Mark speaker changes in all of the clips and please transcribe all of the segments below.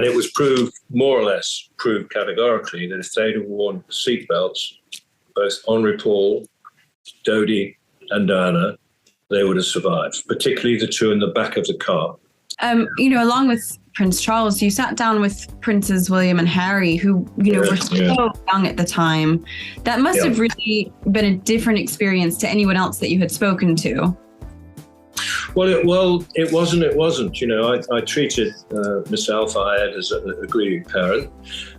Speaker 1: And it was more or less proved categorically, that if they'd have worn seatbelts, both Henri Paul, Dodi and Diana, they would have survived, particularly the two in the back of the car.
Speaker 2: Along with Prince Charles, you sat down with Princes William and Harry, who, were so young at the time. That must have really been a different experience to anyone else that you had spoken to.
Speaker 1: Well, it wasn't. I treated Mr. Al Fayed as a grieving parent.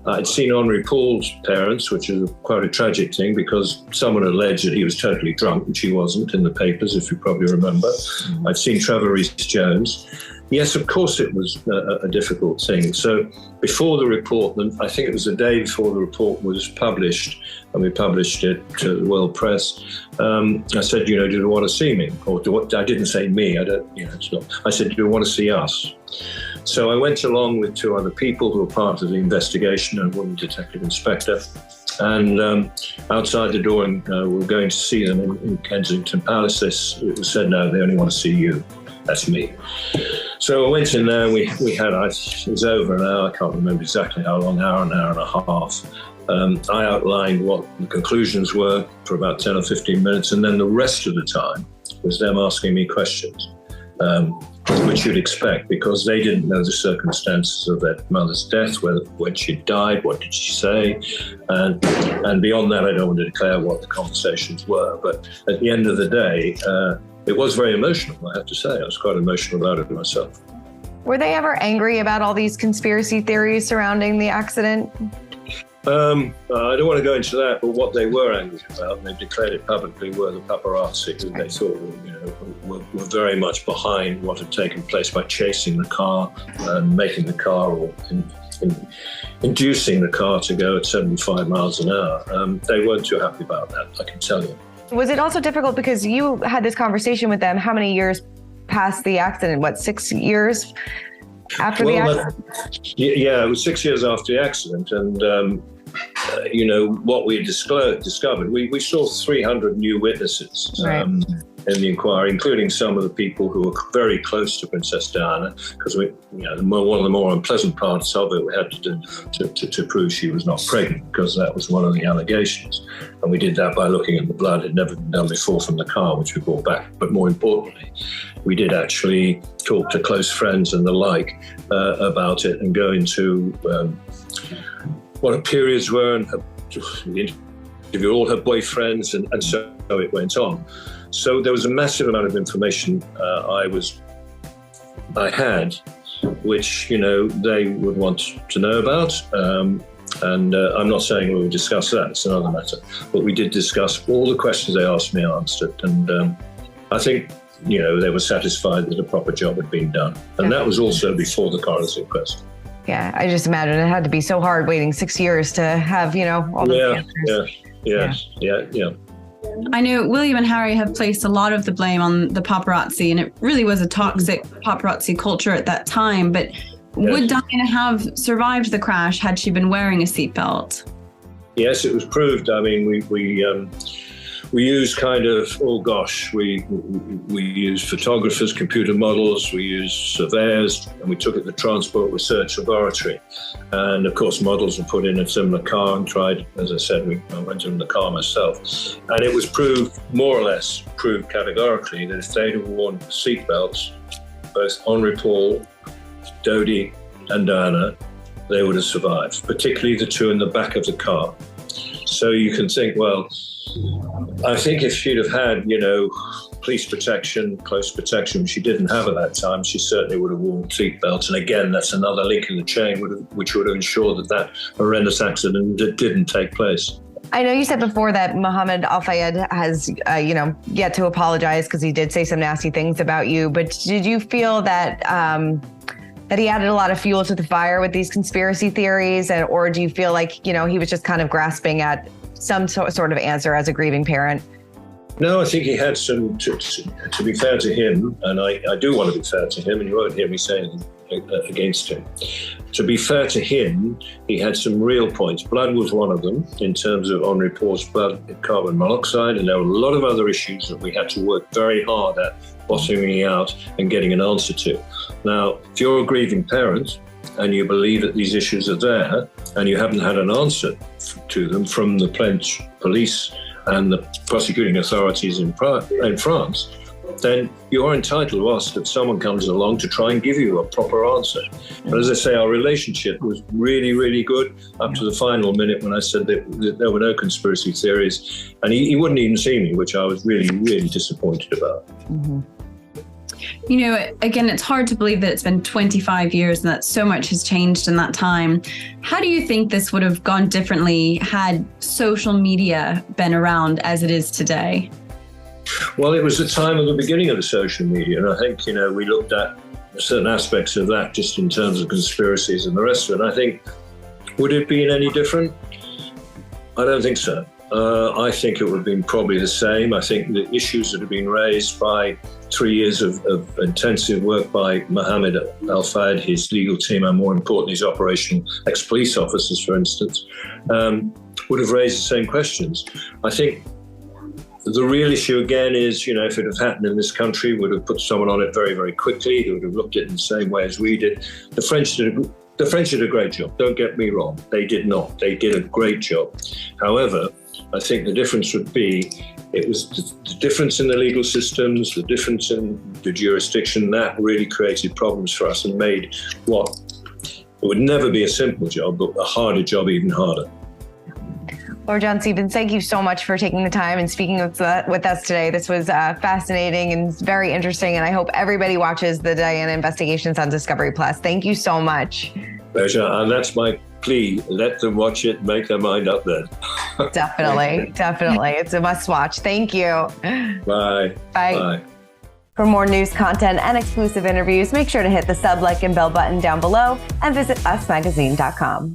Speaker 1: I'd seen Henri Paul's parents, which is quite a tragic thing, because someone alleged that he was totally drunk, which he wasn't, in the papers, if you probably remember. I'd seen Trevor Rees-Jones. Yes, of course it was a difficult thing. So before the report, I think it was the day before the report was published, and we published it to the world press, I said, do you want to see me? Or I didn't say me, it's not. I said, do you want to see us? So I went along with two other people who were part of the investigation, a woman detective inspector, and outside the door, and we were going to see them in Kensington Palace. It was said, no, they only want to see you. That's me. So I went in there, and it was over an hour, I can't remember exactly how long, hour and a half. I outlined what the conclusions were for about 10 or 15 minutes, and then the rest of the time was them asking me questions, which you'd expect, because they didn't know the circumstances of their mother's death, when she died, what did she say, and beyond that, I don't want to declare what the conversations were. But at the end of the day, it was very emotional, I have to say. I was quite emotional about it myself.
Speaker 3: Were they ever angry about all these conspiracy theories surrounding the accident?
Speaker 1: I don't want to go into that, but what they were angry about, and they declared it publicly, were the paparazzi, who they thought were very much behind what had taken place by chasing the car and making the car, or inducing the car to go at 75 miles an hour. They weren't too happy about that, I can tell you.
Speaker 3: Was it also difficult because you had this conversation with them how many years past the accident? 6 years after the accident?
Speaker 1: Yeah, it was 6 years after the accident. And, what we discovered, we saw 300 new witnesses in the inquiry, including some of the people who were very close to Princess Diana, because one of the more unpleasant parts of it, we had to prove she was not pregnant, because that was one of the allegations. And we did that by looking at the blood. It had never been done before from the car, which we brought back. But more importantly, we did actually talk to close friends and the like about it, and go into what her periods were, and interview all her boyfriends, and so it went on. So there was a massive amount of information I had, which they would want to know about, and I'm not saying we would discuss that. It's another matter. But we did discuss all the questions they asked me, answered, and I think they were satisfied that a proper job had been done, and that was also before the coroner's inquest.
Speaker 3: Yeah, I just imagine it had to be so hard waiting 6 years to have all those answers.
Speaker 1: Yeah.
Speaker 2: I know William and Harry have placed a lot of the blame on the paparazzi, and it really was a toxic paparazzi culture at that time. But would Diana have survived the crash had she been wearing a seatbelt? Yes,
Speaker 1: it was proved. I mean, we used we used photographers, computer models, we used surveyors, and we took it to the Transport Research Laboratory. And of course, models were put in a similar car and tried, as I said, I went in the car myself. And it was more or less proved categorically, that if they'd have worn seatbelts, both Henri Paul, Dodi and Diana, they would have survived, particularly the two in the back of the car. So you can think, well, I think if she'd have had, police protection, close protection, which she didn't have at that time, she certainly would have worn seatbelts. And again, that's another link in the chain which would have ensured that horrendous accident didn't take place.
Speaker 3: I know you said before that Mohamed Al Fayed has, yet to apologize because he did say some nasty things about you. But did you feel that that he added a lot of fuel to the fire with these conspiracy theories, or do you feel like he was just kind of grasping at some sort of answer as a grieving parent?
Speaker 1: No, I think he had some, to be fair to him, and I do want to be fair to him, and you won't hear me say anything against him. To be fair to him, he had some real points. Blood was one of them, in terms of Henri Paul's blood, carbon monoxide, and there were a lot of other issues that we had to work very hard at bottoming out and getting an answer to. Now, if you're a grieving parent, and you believe that these issues are there, and you haven't had an answer to them from the French police and the prosecuting authorities in France, then you are entitled to ask that someone comes along to try and give you a proper answer. But as I say, our relationship was really, really good up to the final minute when I said that there were no conspiracy theories. And he wouldn't even see me, which I was really, really disappointed about.
Speaker 3: Mm-hmm.
Speaker 2: You know, again, it's hard to believe that it's been 25 years and that so much has changed in that time. How do you think this would have gone differently had social media been around as it is today?
Speaker 1: Well, it was the time of the beginning of the social media. And I think, you know, we looked at certain aspects of that just in terms of conspiracies and the rest of it. I think, would it have been any different? I don't think so. I think it would have been probably the same. I think the issues that have been raised by 3 years of intensive work by Mohamed Al Fayed, his legal team, and more importantly, his operational ex-police officers, for instance, would have raised the same questions. I think the real issue again is, you know, if it had happened in this country, would have put someone on it very, very quickly. Who would have looked at it in the same way as we did. The French did a great job. Don't get me wrong. They did not. They did a great job. However, I think the difference would be, it was the difference in the legal systems, the difference in the jurisdiction, that really created problems for us and made what would never be a simple job, but a harder job even harder.
Speaker 3: Lord John Stephens, thank you so much for taking the time and speaking with us today. This was fascinating and very interesting, and I hope everybody watches the Diana investigations on Discovery Plus. Thank you so much.
Speaker 1: Pleasure, and that's my plea. Let them watch it, make their mind up then.
Speaker 3: Definitely. It's a must watch. Thank you.
Speaker 1: Bye.
Speaker 3: Bye. For more news, content, and exclusive interviews, make sure to hit the sub, like, and bell button down below and visit usmagazine.com.